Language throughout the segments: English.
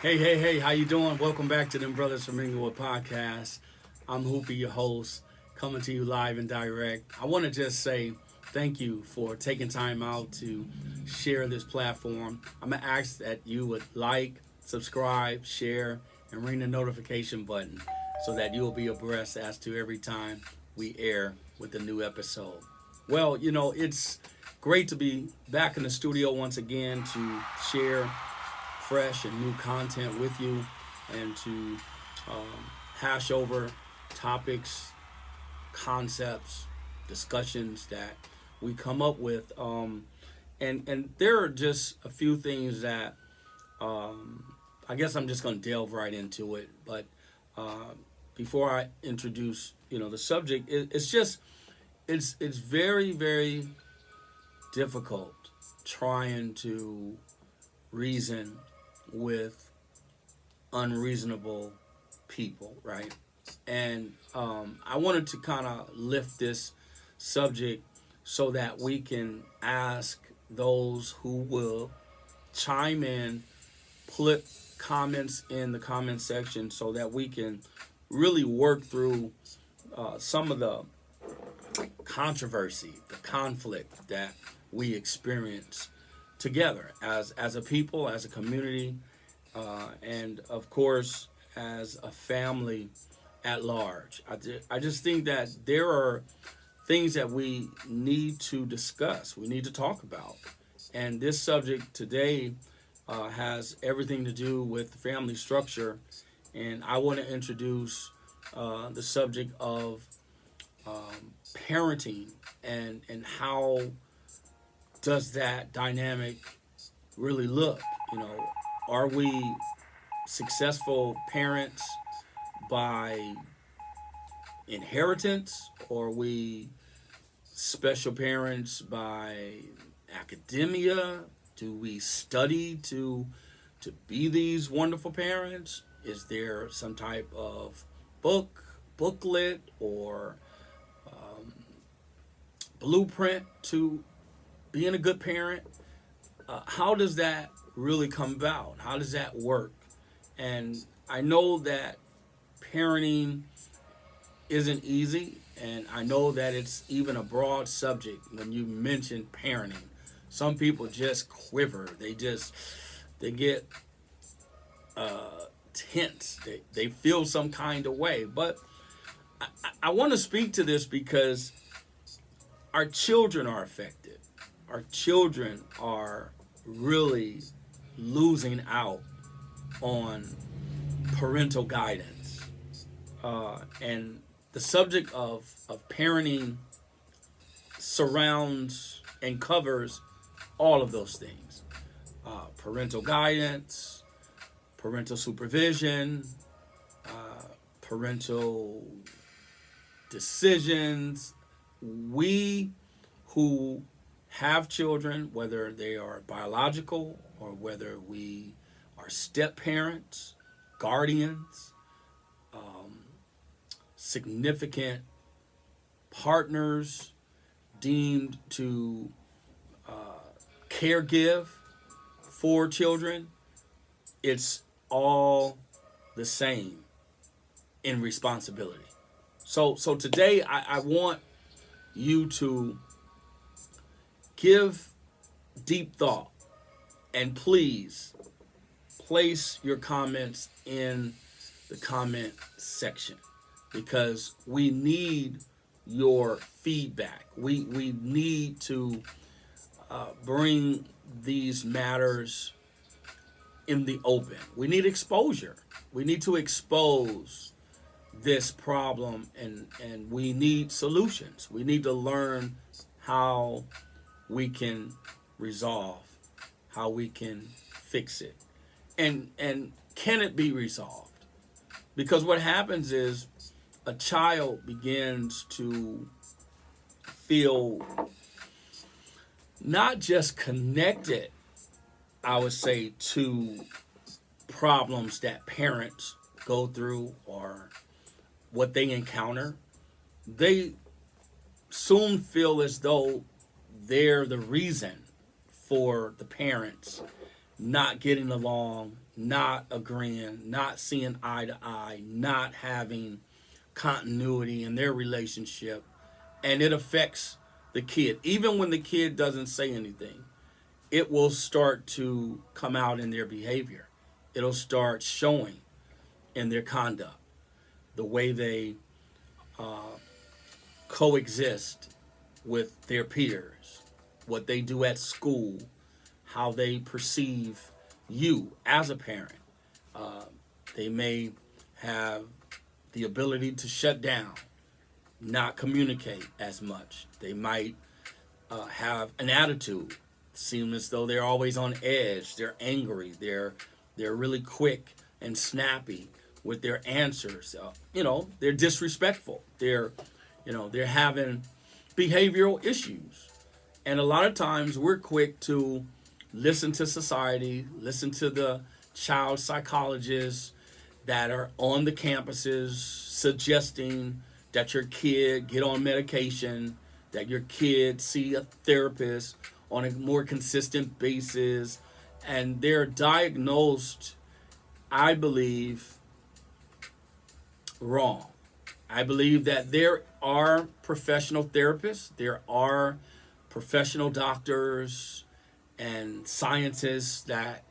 Hey, how you doing? Welcome back to them Brothers from Inglewood podcast. I'm Hoopy, your host, coming to you live and direct. I want to just say thank you for taking time out to share this platform. I'm going to ask that you would like, subscribe, share, and ring the notification button so that you will be abreast as to every time we air with a new episode. Well, it's great to be back in the studio once again to share fresh and new content with you and to hash over topics, concepts, discussions that we come up with. And there are just a few things that I guess I'm just going to delve right into it. But uh, before I introduce, the subject, it's very, very difficult trying to reason with unreasonable people, right? And I wanted to kind of lift this subject so that we can ask those who will chime in, put comments in the comment section so that we can really work through some of the controversy, the conflict that we experience together as a people, as a community, and of course as a family at large. I just think that there are things that we need to discuss, we need to talk about. And this subject today has everything to do with family structure. And I want to introduce the subject of parenting and how does that dynamic really look? Are we successful parents by inheritance, or are we special parents by academia? Do we study to be these wonderful parents? Is there some type of booklet, or blueprint to being a good parent? How does that really come about? How does that work? And I know that parenting isn't easy, and I know that it's even a broad subject when you mention parenting. Some people just quiver. They get tense. They feel some kind of way. But I want to speak to this because our children are affected. Our children are really losing out on parental guidance. And the subject of parenting surrounds and covers all of those things. Parental guidance, parental supervision, parental decisions. We who have children, whether they are biological or whether we are step parents, guardians, significant partners deemed to care give for children, it's all the same in responsibility. So today I want you to give deep thought, and please place your comments in the comment section because we need your feedback. We need to bring these matters in the open. We need exposure. We need to expose this problem, and we need solutions. We need to learn how we can resolve, how we can fix it. And can it be resolved? Because what happens is a child begins to feel not just connected, I would say, to problems that parents go through or what they encounter. They soon feel as though they're the reason for the parents not getting along, not agreeing, not seeing eye to eye, not having continuity in their relationship, and it affects the kid. Even when the kid doesn't say anything, it will start to come out in their behavior. It'll start showing in their conduct, the way they coexist with their peers, what they do at school, how they perceive you as a parent. Uh, they may have the ability to shut down, not communicate as much. They might have an attitude, seem as though they're always on edge. They're angry. They're really quick and snappy with their answers. They're disrespectful. They're having behavioral issues. And a lot of times we're quick to listen to society, listen to the child psychologists that are on the campuses suggesting that your kid get on medication, that your kid see a therapist on a more consistent basis. And they're diagnosed, I believe, wrong. I believe that there are professional therapists, there are professional doctors and scientists that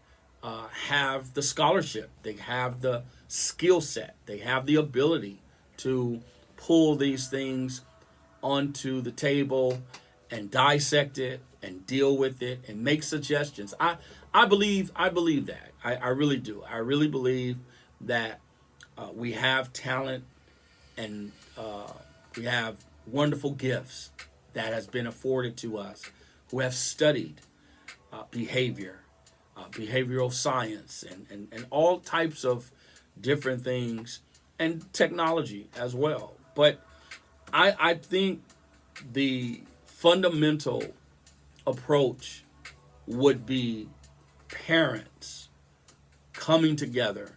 have the scholarship, they have the skill set, they have the ability to pull these things onto the table and dissect it and deal with it and make suggestions. I believe that. I really do. I really believe that we have talent and we have wonderful gifts that has been afforded to us who have studied behavior, behavioral science, and all types of different things, and technology as well. But I think the fundamental approach would be parents coming together,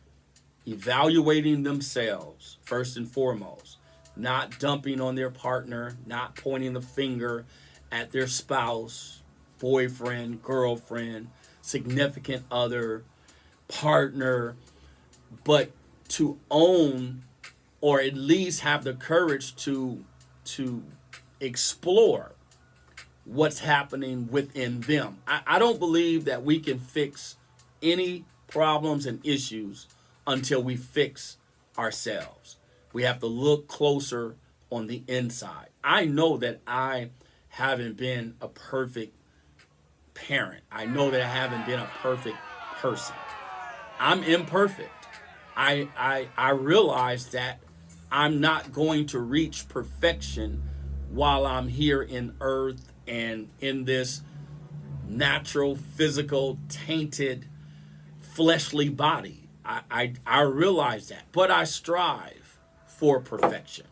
evaluating themselves first and foremost, not dumping on their partner, not pointing the finger at their spouse, boyfriend, girlfriend, significant other, partner, but to own or at least have the courage to explore what's happening within them. I don't believe that we can fix any problems and issues until we fix ourselves. We have to look closer on the inside. I know that I haven't been a perfect parent. I know that I haven't been a perfect person. I'm imperfect. I realize that I'm not going to reach perfection while I'm here in earth and in this natural, physical, tainted, fleshly body. I realize that, but I strive for perfection.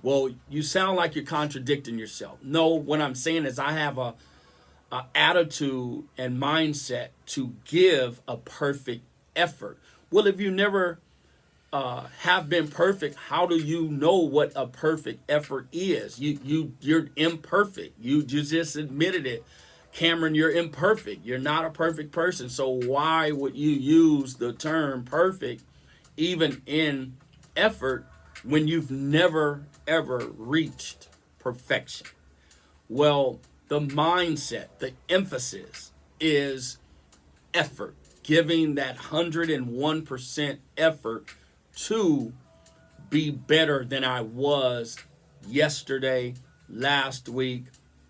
Well, you sound like you're contradicting yourself. No, what I'm saying is I have a attitude and mindset to give a perfect effort. Well, if you never have been perfect, how do you know what a perfect effort is? You're imperfect. You just admitted it. Cameron, you're imperfect. You're not a perfect person. So why would you use the term perfect even in effort when you've never ever reached perfection? Well, the mindset, the emphasis is effort, giving that 101% effort to be better than I was yesterday, last week,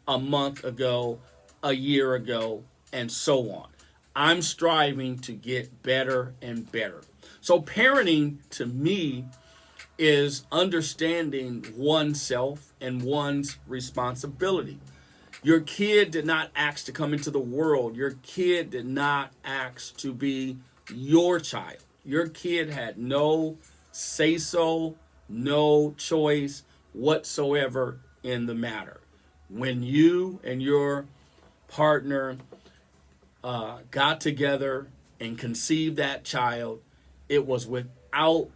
a month ago, a year ago, and so on. I'm striving to get better and better. So parenting to me is understanding oneself and one's responsibility. Your kid did not ask to come into the world. Your kid did not ask to be your child. Your kid had no say-so, no choice whatsoever in the matter. When you and your partner got together and conceived that child, it was without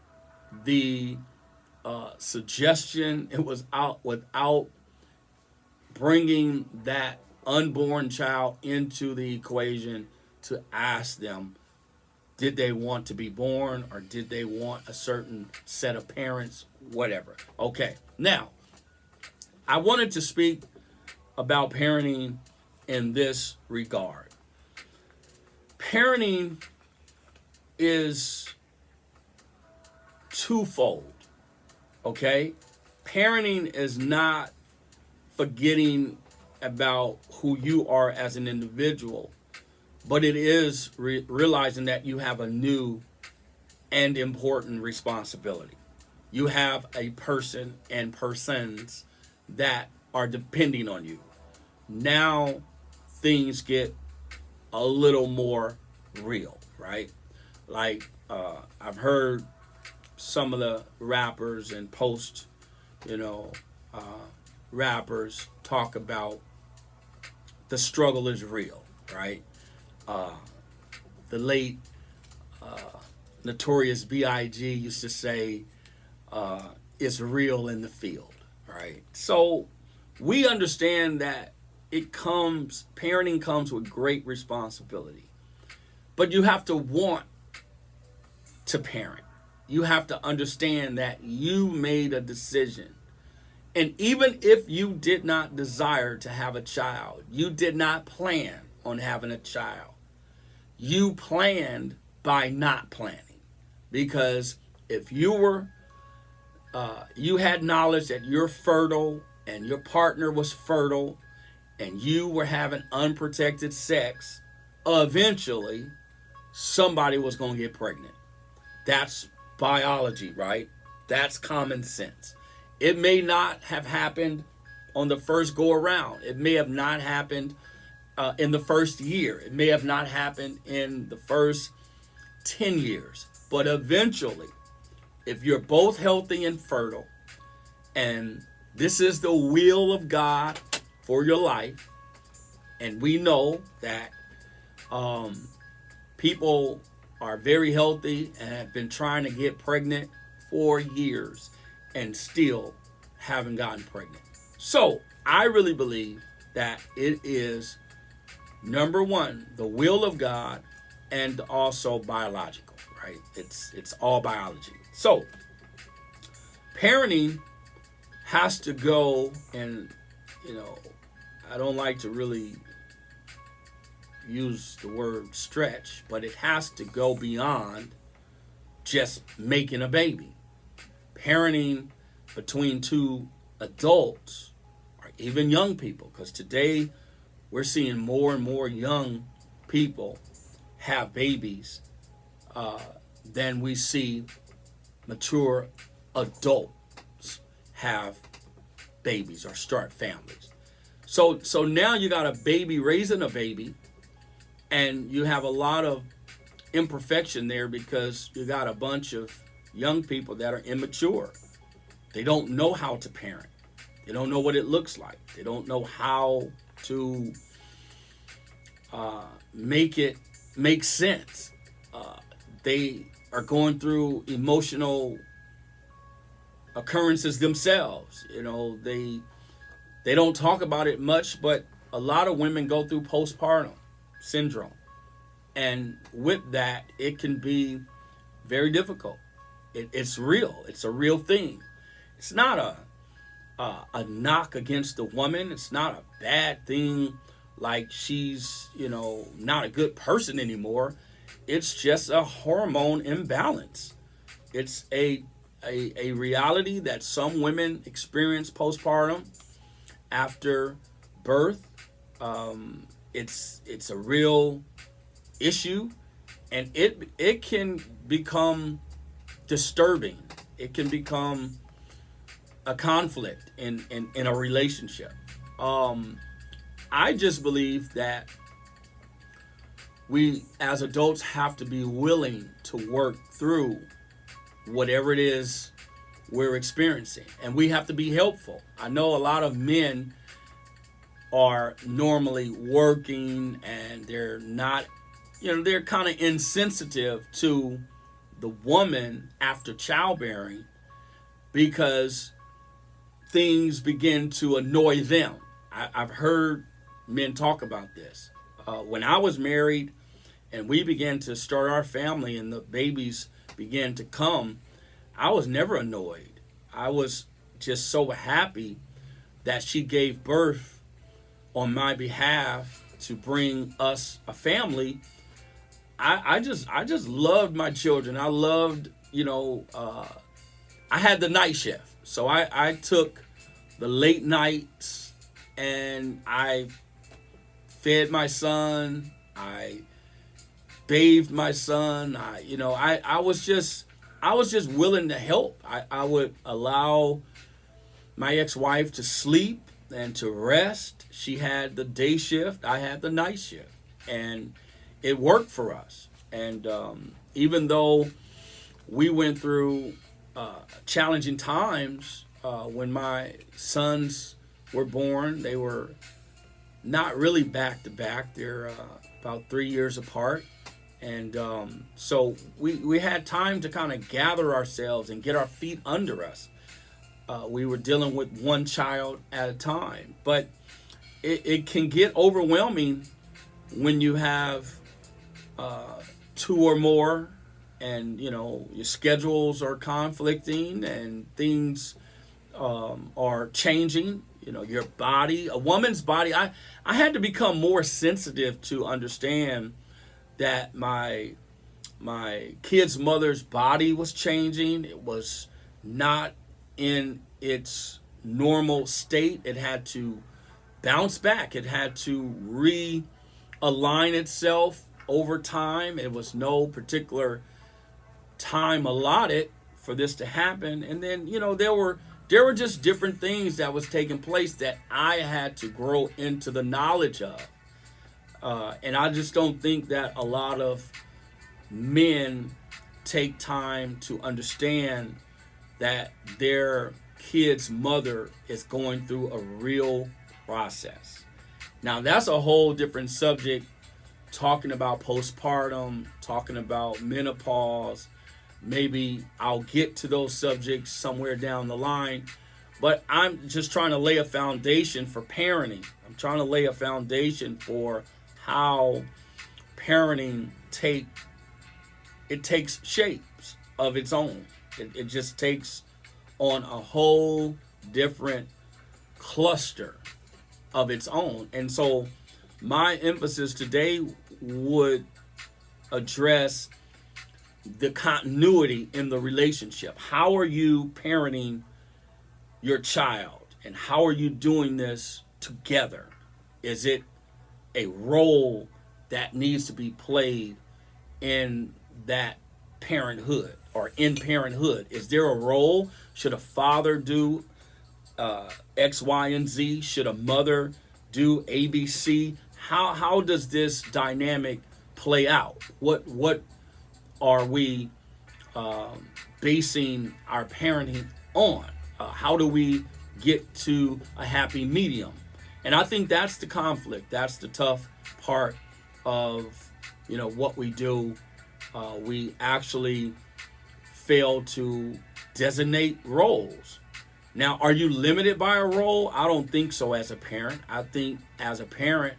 the suggestion, it was out without bringing that unborn child into the equation to ask them, did they want to be born or did they want a certain set of parents, whatever. Okay, now, I wanted to speak about parenting in this regard. Parenting is twofold, okay? Parenting is not forgetting about who you are as an individual, but it is realizing that you have a new and important responsibility. You have a person and persons that are depending on you. Now things get a little more real, right? Like I've heard some of the rappers and post, rappers talk about the struggle is real, right? The late Notorious B.I.G. used to say, it's real in the field, right? So we understand that parenting comes with great responsibility. But you have to want to parent. You have to understand that you made a decision. And even if you did not desire to have a child, you did not plan on having a child. You planned by not planning. Because if you had knowledge that you're fertile and your partner was fertile and you were having unprotected sex, eventually somebody was going to get pregnant. That's biology, right? That's common sense. It may not have happened on the first go around. It may have not happened in the first year. It may have not happened in the first 10 years. But eventually, if you're both healthy and fertile, and this is the will of God for your life, and we know that people are very healthy and have been trying to get pregnant for years and still haven't gotten pregnant. So I really believe that it is, number one, the will of God and also biological, right? It's all biology. So parenting has to go, and I don't like to really use the word stretch, but it has to go beyond just making a baby. Parenting between two adults or even young people, because today we're seeing more and more young people have babies than we see mature adults have babies or start families. So now you got a baby raising a baby, and you have a lot of imperfection there because you got a bunch of young people that are immature. They don't know how to parent. They don't know what it looks like. They don't know how to make it make sense. They are going through emotional occurrences themselves. They don't talk about it much, but a lot of women go through postpartum syndrome. And with that, it can be very difficult. It's real. It's a real thing. It's not a knock against the woman. It's not a bad thing like she's, not a good person anymore. It's just a hormone imbalance. It's a reality that some women experience postpartum after birth. It's a real issue, and it can become disturbing. It can become a conflict in a relationship. I just believe that we as adults have to be willing to work through whatever it is we're experiencing, and we have to be helpful. I know a lot of men are normally working and they're not, they're kind of insensitive to the woman after childbearing because things begin to annoy them. I've heard men talk about this. When I was married and we began to start our family and the babies began to come, I was never annoyed. I was just so happy that she gave birth on my behalf to bring us a family. I just loved my children. I loved, I had the night shift. So I took the late nights and I fed my son. I bathed my son. I was just willing to help. I would allow my ex-wife to sleep and to rest. She had the day shift. I had the night shift. And it worked for us. And even though we went through challenging times when my sons were born, they were not really back to back. They're about 3 years apart. And so we had time to kind of gather ourselves and get our feet under us. We were dealing with one child at a time. But it can get overwhelming when you have two or more, and your schedules are conflicting and things are changing. Your body, a woman's body. I had to become more sensitive to understand that my kid's mother's body was changing. It was not in its normal state. It had to bounce back. It had to realign itself over time. It was no particular time allotted for this to happen. And then, there were just different things that was taking place that I had to grow into the knowledge of. And I just don't think that a lot of men take time to understand that their kid's mother is going through a real process. Now, that's a whole different subject, talking about postpartum, talking about menopause. Maybe I'll get to those subjects somewhere down the line. But I'm just trying to lay a foundation for parenting. I'm trying to lay a foundation for how parenting takes shapes of its own. It just takes on a whole different cluster of its own. And so my emphasis today would address the continuity in the relationship. How are you parenting your child? And how are you doing this together? Is it a role that needs to be played in that parenthood or in parenthood? Is there a role? Should a father do X, Y, and Z? Should a mother do A, B, C? How does this dynamic play out? What are we basing our parenting on? How do we get to a happy medium? And I think that's the conflict. That's the tough part of what we do. We actually fail to designate roles. Now, are you limited by a role? I don't think so as a parent. I think as a parent,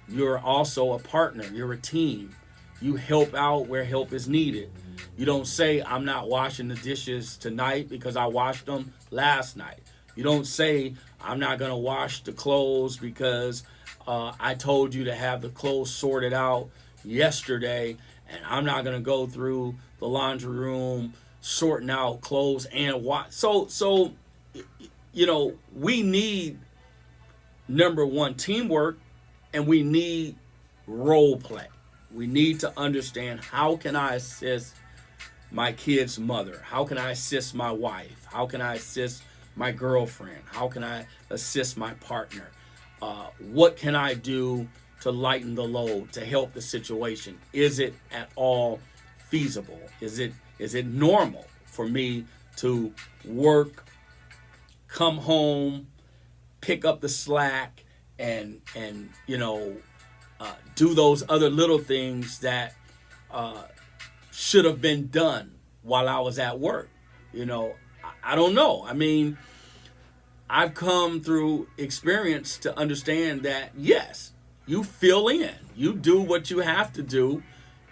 you're also a partner. You're a team. You help out where help is needed. You don't say, I'm not washing the dishes tonight because I washed them last night. You don't say, I'm not going to wash the clothes because I told you to have the clothes sorted out yesterday, and I'm not going to go through the laundry room sorting out clothes and wash. So we need, number one, teamwork, and we need role play. We need to understand, how can I assist my kid's mother? How can I assist my wife? How can I assist my girlfriend? How can I assist my partner? What can I do to lighten the load, to help the situation? Is it at all feasible? Is it normal for me to work, come home, pick up the slack, and do those other little things that should have been done while I was at work? I don't know. I mean, I've come through experience to understand that, yes, you fill in. You do what you have to do.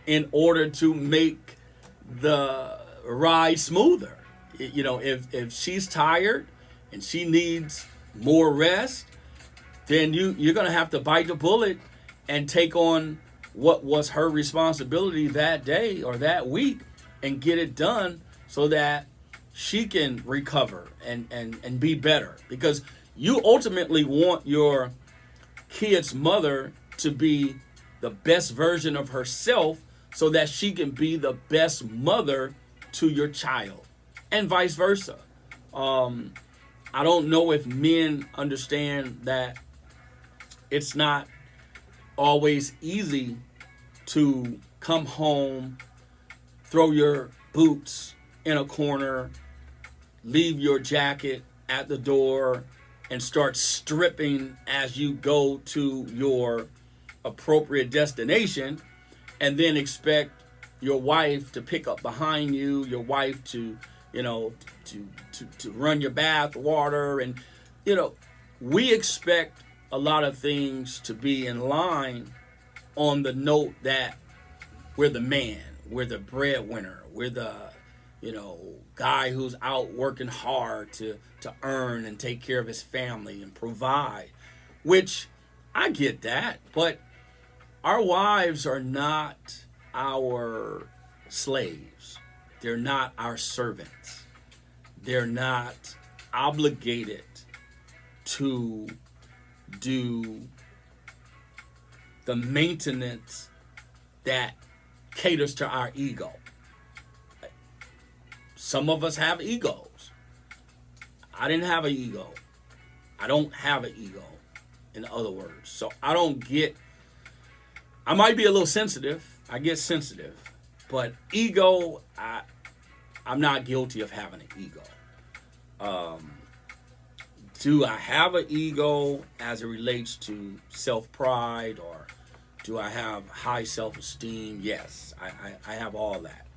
in order to make the ride smoother. If she's tired and she needs more rest, then you're going to have to bite the bullet and take on what was her responsibility that day or that week and get it done so that she can recover and be better. Because you ultimately want your kid's mother to be the best version of herself so that she can be the best mother to your child, and vice versa. I don't know if men understand that it's not always easy to come home, throw your boots in a corner, leave your jacket at the door, and start stripping as you go to your appropriate destination, and then expect your wife to pick up behind you, your wife to run your bath water. And we expect a lot of things to be in line on the note that we're the man, we're the breadwinner, we're the guy who's out working hard to earn and take care of his family and provide, which I get that, but our wives are not our slaves. They're not our servants. They're not obligated to do the maintenance that caters to our ego. Some of us have egos. I didn't have an ego. I don't have an ego, in other words. So I might be a little sensitive. I get sensitive. But ego, I'm not guilty of having an ego. Do I have an ego as it relates to self-pride, or do I have high self-esteem? Yes, I have all that.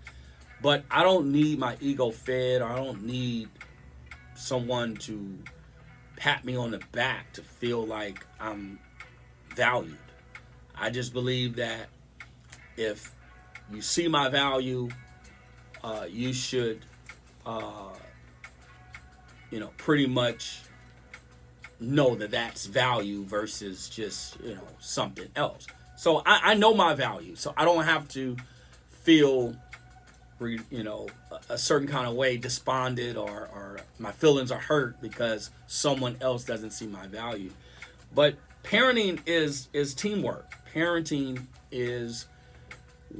But I don't need my ego fed, or I don't need someone to pat me on the back to feel like I'm valued. I just believe that if you see my value, you should, pretty much know that that's value versus just, something else. So I know my value, so I don't have to feel, a certain kind of way, despondent, or my feelings are hurt because someone else doesn't see my value. But parenting is teamwork. Parenting is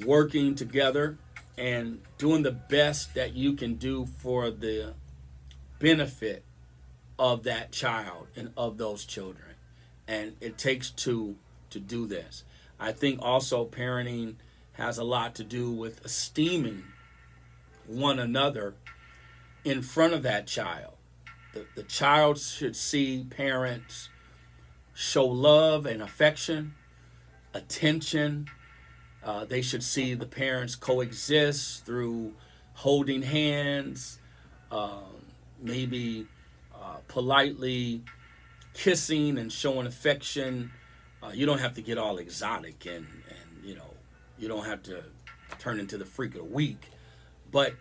working together and doing the best that you can do for the benefit of that child and of those children. And it takes two to do this. I think also parenting has a lot to do with esteeming one another in front of that child. The child should see parents show love and affection, attention. They should see the parents coexist through holding hands, maybe politely kissing and showing affection. You don't have to get all exotic and you don't have to turn into the freak of the week. But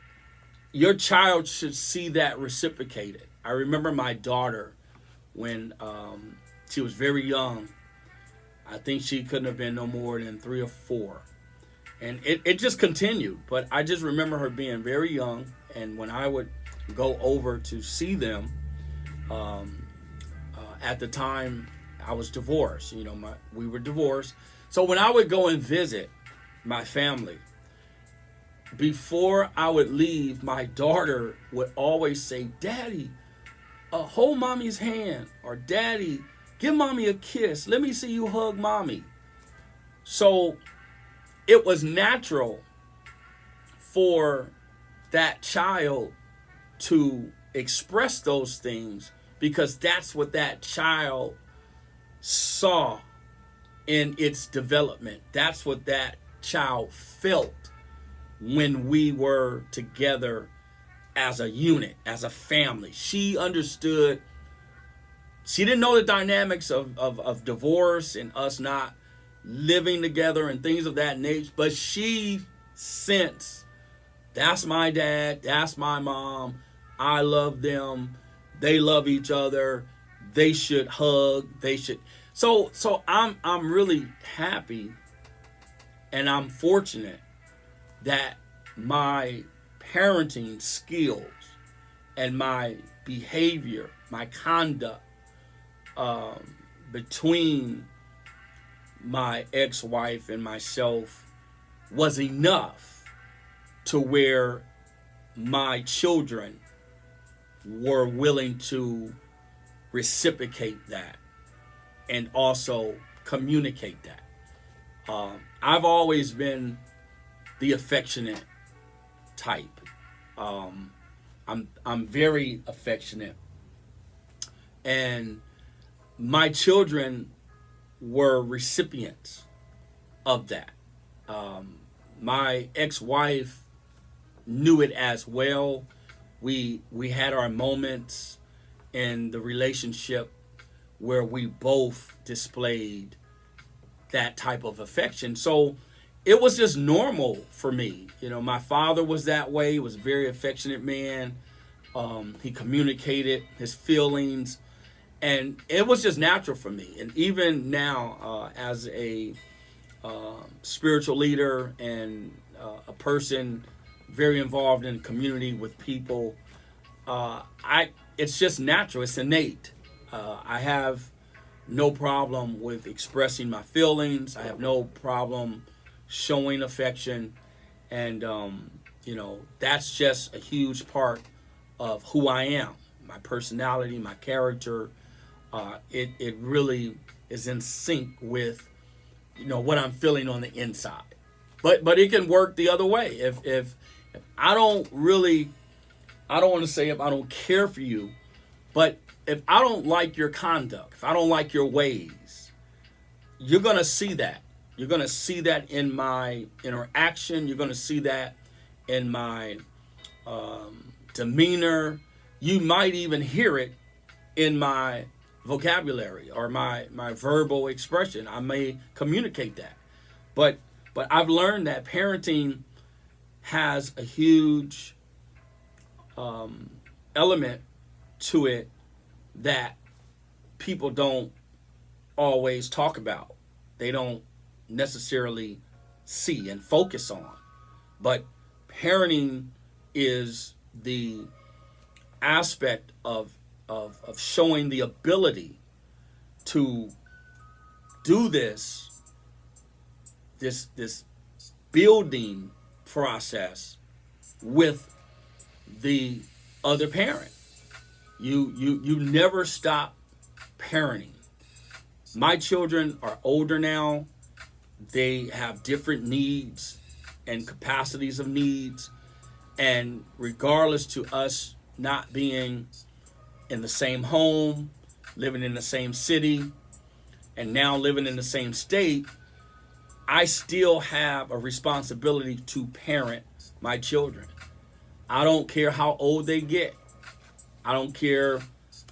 your child should see that reciprocated. I remember my daughter when she was very young. I think she couldn't have been no more than 3 or 4. And it just continued. But I just remember her being very young. And when I would go over to see them, at the time I was divorced. We were divorced. So when I would go and visit my family, before I would leave, my daughter would always say, "Daddy, hold mommy's hand," or "Daddy, give mommy a kiss. Let me see you hug mommy." So it was natural for that child to express those things because that's what that child saw in its development. That's what that child felt when we were together as a unit, as a family. She understood. She didn't know the dynamics of divorce and us not, living together and things of that nature. But she sensed, that's my dad, that's my mom, I love them, they love each other, they should hug, they should. So I'm really happy and I'm fortunate that my parenting skills and my behavior, my conduct between my ex-wife and myself was enough to where my children were willing to reciprocate that and also communicate that. I've always been the affectionate type. I'm very affectionate, and my children were recipients of that. My ex-wife knew it as well. We had our moments in the relationship where we both displayed that type of affection. So it was just normal for me. You know, my father was that way. He was a very affectionate man. He communicated his feelings, and it was just natural for me. And even now, as a spiritual leader and a person very involved in the community with people, it's just natural. It's innate. I have no problem with expressing my feelings. I have no problem showing affection, and that's just a huge part of who I am, my personality, my character. It really is in sync with what I'm feeling on the inside. But it can work the other way. If I don't want to say if I don't care for you, but if I don't like your conduct, if I don't like your ways, you're going to see that. You're going to see that in my interaction. You're going to see that in my demeanor. You might even hear it in my vocabulary or my verbal expression. I may communicate that. But I've learned that parenting has a huge element to it that people don't always talk about. They don't necessarily see and focus on. But parenting is the aspect of showing the ability to do this building process with the other parent. You never stop parenting. My children are older now. They have different needs and capacities of needs. And regardless to us not being in the same home, living in the same city, and now living in the same state, I still have a responsibility to parent my children. I don't care how old they get. I don't care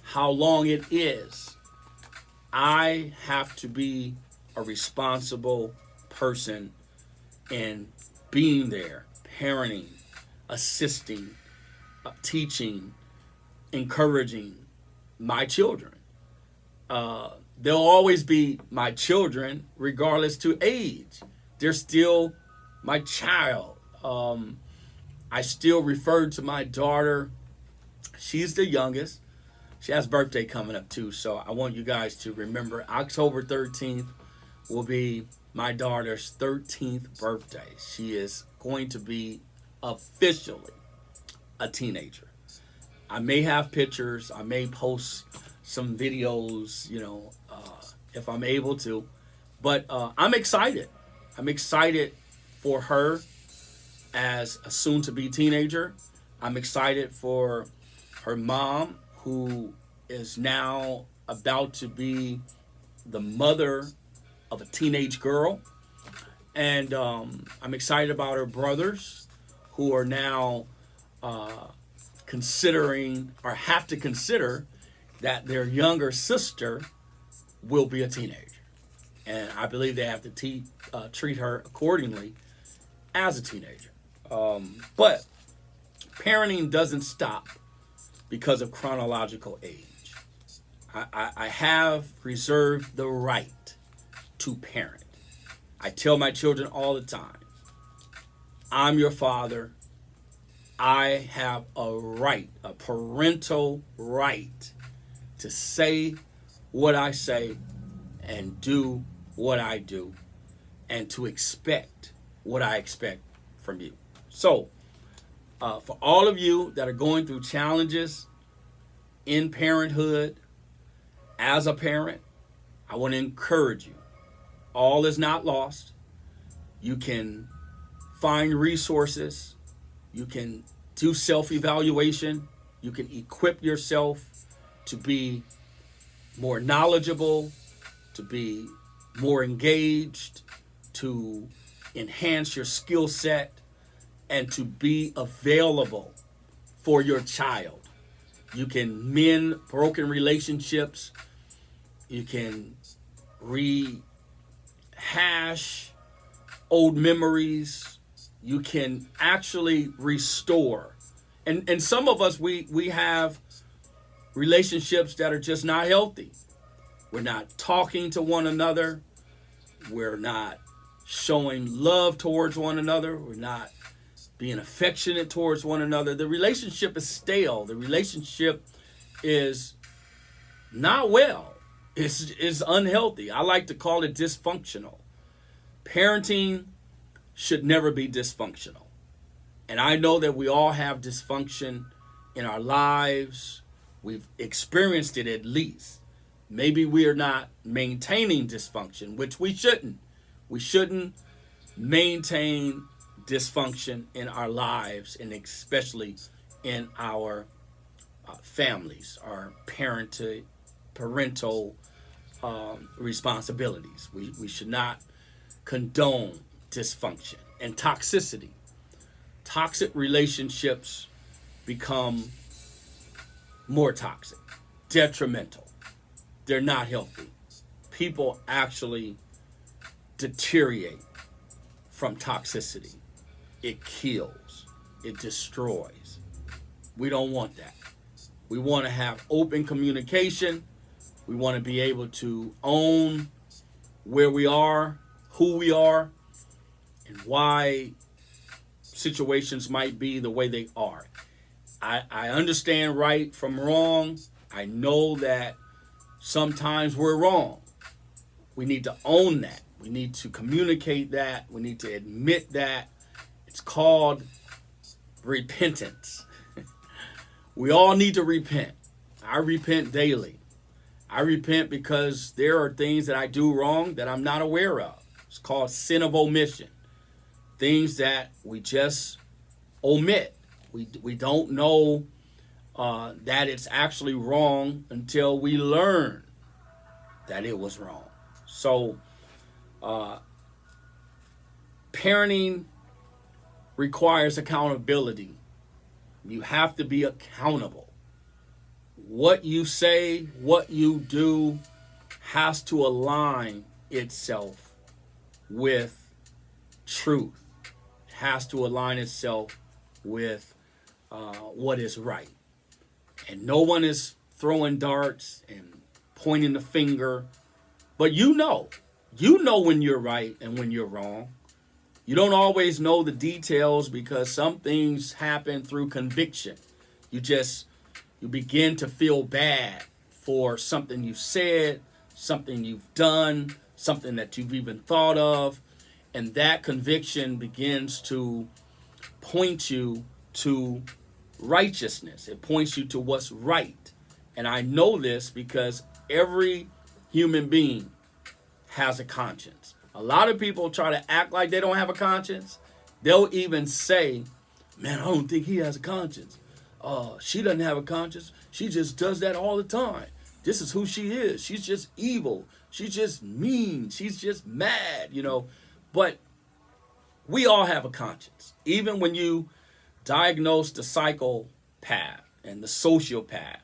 how long it is. I have to be a responsible person in being there, parenting, assisting, teaching, encouraging my children. They'll always be my children regardless to age. They're still my child. I still refer to my daughter. She's the youngest. She has a birthday coming up too, so I want you guys to remember October 13th will be my daughter's 13th birthday. She is going to be officially a teenager. I may have pictures. I may post some videos, if I'm able to. But I'm excited. I'm excited for her as a soon-to-be teenager. I'm excited for her mom, who is now about to be the mother of a teenage girl. And I'm excited about her brothers, who are now considering or have to consider that their younger sister will be a teenager. And I believe they have to treat her accordingly as a teenager. But parenting doesn't stop because of chronological age. I have reserved the right to parent. I tell my children all the time, I'm your father. I have a right, a parental right, to say what I say and do what I do, and to expect what I expect from you. So, for all of you that are going through challenges in parenthood, as a parent, I want to encourage you. All is not lost. You can find resources. You can do self-evaluation. You can equip yourself to be more knowledgeable, to be more engaged, to enhance your skill set, and to be available for your child. You can mend broken relationships. You can rehash old memories. You can actually restore. And some of us, we have relationships that are just not healthy. We're not talking to one another. We're not showing love towards one another. We're not being affectionate towards one another. The relationship is stale. The relationship is not well. It's unhealthy. I like to call it dysfunctional. Parenting should never be dysfunctional. And I know that we all have dysfunction in our lives. We've experienced it at least. Maybe we are not maintaining dysfunction, which we shouldn't. We shouldn't maintain dysfunction in our lives, and especially in our families, our parental responsibilities. We should not condone dysfunction and toxicity. Toxic relationships become more toxic, detrimental. They're not healthy. People actually deteriorate from toxicity. It kills. It destroys. We don't want that. We want to have open communication. We want to be able to own where we are, who we are, and why situations might be the way they are. I understand right from wrong. I know that sometimes we're wrong. We need to own that. We need to communicate that. We need to admit that. It's called repentance. We all need to repent. I repent daily. I repent because there are things that I do wrong that I'm not aware of. It's called sin of omission. Things that we just omit. We don't know that it's actually wrong until we learn that it was wrong. So, parenting requires accountability. You have to be accountable. What you say, what you do has to align itself with truth. It has to align itself with what is right. And no one is throwing darts and pointing the finger, but you know when you're right and when you're wrong. You don't always know the details because some things happen through conviction. You begin to feel bad for something you said, something you've done, something that you've even thought of, and that conviction begins to point you to righteousness. It points you to what's right. And I know this because every human being has a conscience. A lot of people try to act like they don't have a conscience. They'll even say, man, I don't think he has a conscience. She doesn't have a conscience. She just does that all the time. This is who she is. She's just evil. She's just mean. She's just mad, But we all have a conscience. Even when you diagnose the psychopath and the sociopath,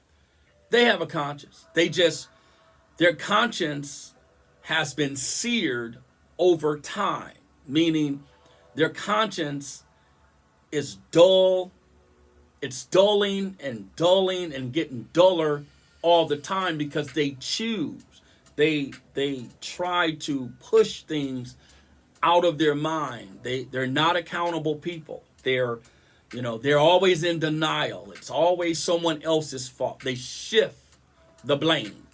they have a conscience. Their conscience has been seared over time, meaning their conscience is dull. It's dulling and getting duller all the time because they choose. They try to push things out of their mind. They're not accountable people. They're always in denial. It's always someone else's fault. They shift the blame.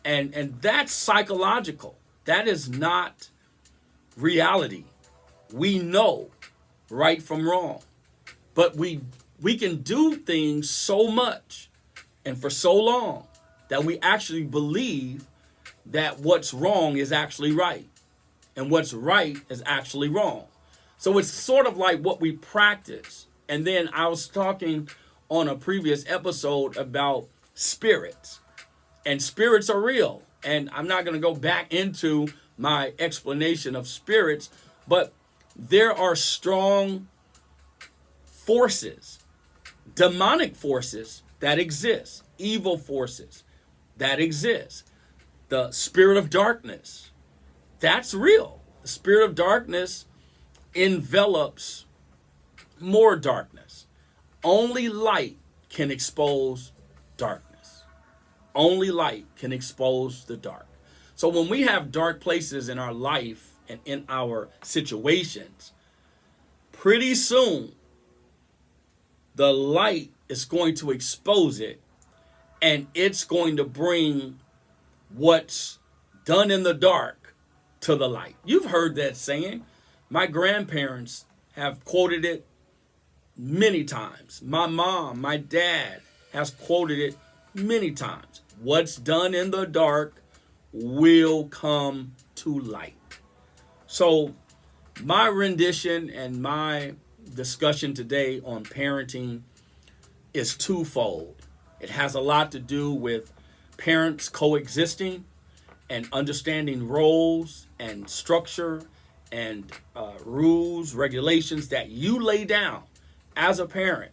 And that's psychological. That is not reality. We know right from wrong. But we can do things so much and for so long that we actually believe that what's wrong is actually right and what's right is actually wrong. So it's sort of like what we practice. And then I was talking on a previous episode about spirits, and spirits are real. And I'm not going to go back into my explanation of spirits, but there are strong forces, demonic forces that exist, evil forces that exist. The spirit of darkness, that's real. The spirit of darkness envelops more darkness. Only light can expose darkness. Only light can expose the dark. So when we have dark places in our life and in our situations, pretty soon the light is going to expose it, and it's going to bring what's done in the dark to the light. You've heard that saying. My grandparents have quoted it many times. My mom, my dad has quoted it many times. What's done in the dark will come to light. So my rendition and my discussion today on parenting is twofold. It has a lot to do with parents coexisting and understanding roles and structure and rules, regulations that you lay down as a parent.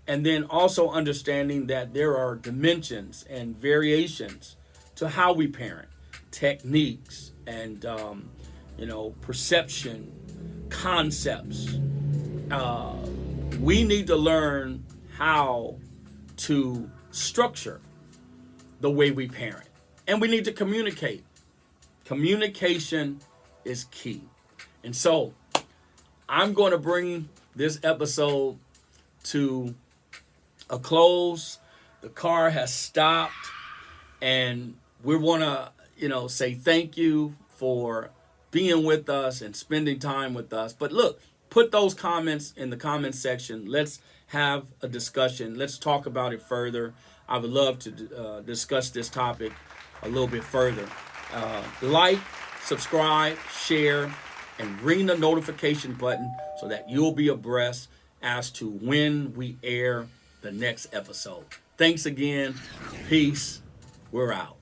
And then also understanding that there are dimensions and variations to how we parent, techniques and, perception, concepts. We need to learn how to structure the way we parent. And we need to communicate. Communication is key. And so I'm going to bring this episode to a close. The car has stopped, and we want to, say thank you for being with us and spending time with us. But look, put those comments in the comment section. Let's have a discussion. Let's talk about it further. I would love to discuss this topic a little bit further. Like, subscribe, share, and ring the notification button so that you'll be abreast as to when we air the next episode. Thanks again. Peace. We're out.